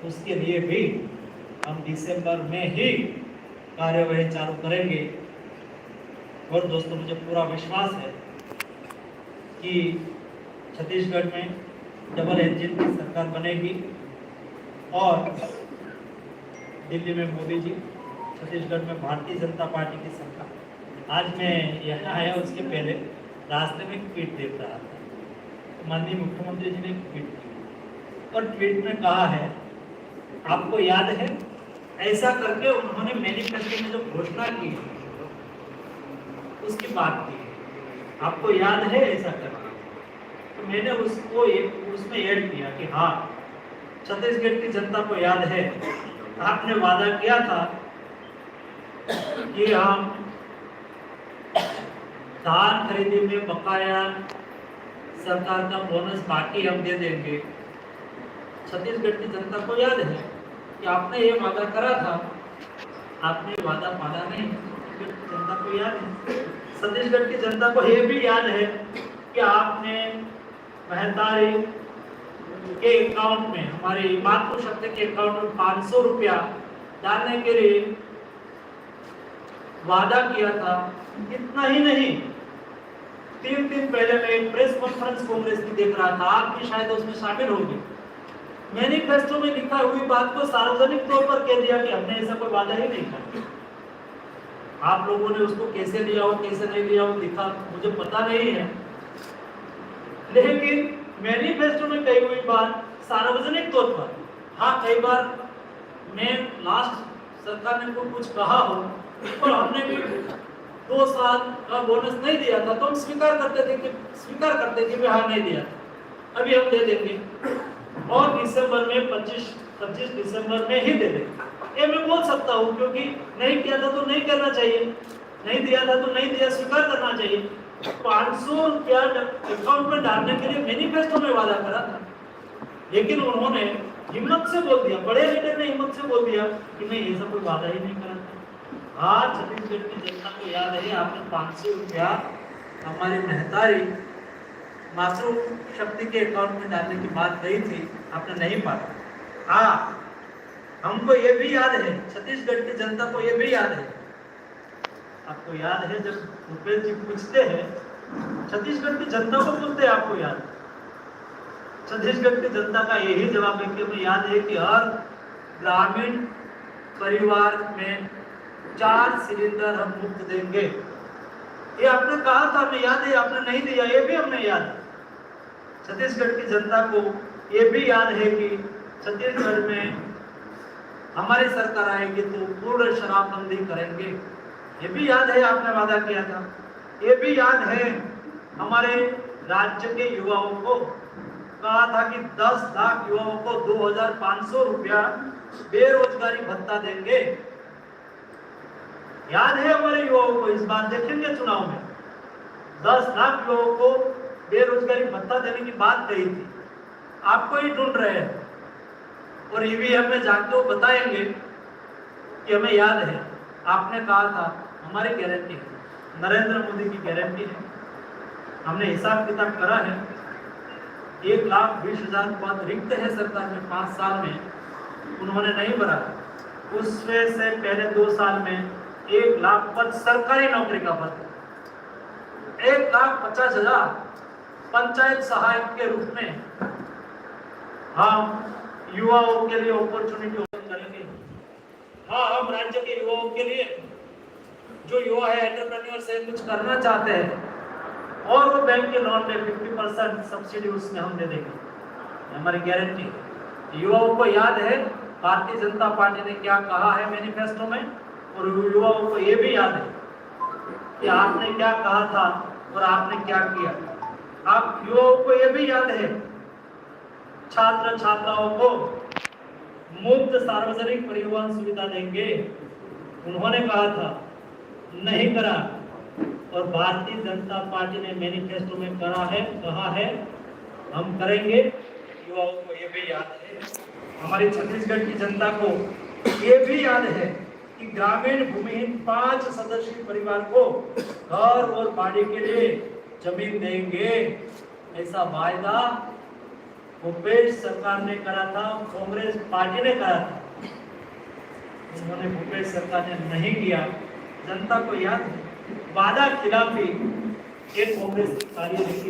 उसके लिए भी हम दिसंबर में ही कार्यवाही चालू करेंगे। और दोस्तों, मुझे पूरा विश्वास है कि छत्तीसगढ़ में डबल इंजन की सरकार बनेगी और दिल्ली में मोदी जी, छत्तीसगढ़ में भारतीय जनता पार्टी की सरकार। आज मैं यहाँ आया उसके पहले रास्ते में एक ट्वीट देख रहा था, तो माननीय मुख्यमंत्री जी ने एक ट्वीट की और ट्वीट में कहा है, आपको याद है, ऐसा करके उन्होंने मैनिफेस्टो में जो घोषणा की उसकी बात की, आपको याद है ऐसा करके। तो मैंने उसको उसमें ऐड किया कि हाँ, छत्तीसगढ़ की जनता को याद है, आपने वादा किया था कि हम धान खरीदी में बकाया सरकार का बोनस बाकी हम दे देंगे। छत्तीसगढ़ की जनता को याद है कि आपने ये वादा करा था, आपने वादा पाला नहीं। छत्तीसगढ़ की जनता को याद है, छत्तीसगढ़ की जनता को ये भी याद है कि आपने महतारी के अकाउंट में, हमारे मातृशक्ति के अकाउंट में 500 रुपया डालने के लिए वादा किया था। इतना ही नहीं, 3 दिन पहले मैं एक प्रेस कॉन्फ्रेंस कांग्रेस की देख रहा था, आप भी शायद उसमें शामिल होंगे। मैनिफेस्टो में लिखा हुई बात को सार्वजनिक तौर पर कह दिया कि हमने ऐसा कोई वादा ही नहीं किया। आप लोगों ने उसको कैसे लिया हो, कैसे नहीं लिया हो, लिखा मुझे पता नहीं है, लेकिन मैनिफेस्टो में कही हुई बात सार्वजनिक तौर पर, हाँ कई बार मैं लास्ट सरकार ने कुछ कहा हो और हमने भी 2 साल का बोनस नहीं दिया था तो हम स्वीकार करते थे कि हाँ नहीं दिया, अभी हम दे देंगे और दिसंबर में 25 दिसंबर में ही दे देंगे। ये मैं बोल सकता हूँ, क्योंकि नहीं किया था तो नहीं करना चाहिए, नहीं दिया था तो नहीं दिया, स्वीकार करना चाहिए। 500 रुपया अकाउंट में डालने के लिए मैनिफेस्टो में वादा करा था, लेकिन उन्होंने हिम्मत से बोल दिया, बड़े लीडर ने हिम्मत से बोल दिया कि नहीं, ये सब कोई वादा ही नहीं करा था। आज छत्तीसगढ़ की जनता को याद है, आपने 500 रुपया हमारी महतारी मातृ शक्ति के अकाउंट में डालने की बात कही थी, आपने नहीं पाया। हाँ, हमको ये भी याद है, छत्तीसगढ़ की जनता को ये भी याद है। आपको याद है जब भूपेश जी पूछते हैं, छत्तीसगढ़ की जनता को पूछते हैं आपको याद, छत्तीसगढ़ की जनता का यही जवाब है कि हमें याद है कि हर ग्रामीण परिवार में 4 सिलेंडर हम मुफ्त देंगे। ये आपने कहा था, हमें याद है, आपने नहीं दिया, ये भी हमें याद है। छत्तीसगढ़ की जनता को ये भी याद है कि छत्तीसगढ़ में हमारी सरकार आएगी तो पूर्ण शराबबंदी करेंगे, ये भी याद है, आपने वादा किया था। ये भी याद है, हमारे राज्य के युवाओं को कहा था कि 10 लाख युवाओं को 2500 रुपया बेरोजगारी भत्ता देंगे। याद है हमारे युवाओं को, इस बार देखेंगे चुनाव में 10 लाख युवाओं को बेरोजगारी भत्ता देने की बात कही थी। आपको ही ढूंढ रहे हैं और ईवीएम में जाके वो बताएंगे कि हमें याद है, आपने कहा था, हमारी गारंटी है, नरेंद्र मोदी की गारंटी है। हमने हिसाब किताब करा है, 1,20,000 पद रिक्त है सरकार में 5 साल में, उन्होंने नहीं भरा। उसमें से पहले 2 साल में 1 लाख पद सरकारी नौकरी का पद, 1,50,000 पंचायत सहायक के रूप में हम युवाओं के लिए अपॉर्चुनिटी ओपन करेंगे। हाँ, हम राज्य के युवाओं के लिए, जो युवा है एंटरप्रेन्योर से कुछ करना चाहते हैं और वो बैंक के लोन में 50% सब्सिडी उसमें हम दे देंगे, हमारी गारंटी है। युवाओं को याद है भारतीय जनता पार्टी ने क्या कहा है मैनिफेस्टो में, और युवाओं को ये भी याद है कि आपने क्या कहा था और आपने क्या किया। आप युवाओं को ये भी याद है, छात्र छात्राओं को मुफ्त सार्वजनिक परिवहन सुविधा देंगे, उन्होंने कहा था, नहीं करा। और भारतीय जनता पार्टी ने मैनिफेस्टो में कहा है हम करेंगे। युवाओं को ये भी याद है, हमारी छत्तीसगढ़ की जनता को ये भी याद है कि ग्रामीण भूमिहीन 5 सदस्यीय परिवार को घर और बाड़ी के लिए जमीन देंगे। ऐसा वायदा भूपेश सरकार ने करा था, कांग्रेस पार्टी ने करा था, उन्होंने भूपेश सरकार ने नहीं किया। जनता को याद है, वादा खिलाफी एक कांग्रेस की कार्यनीति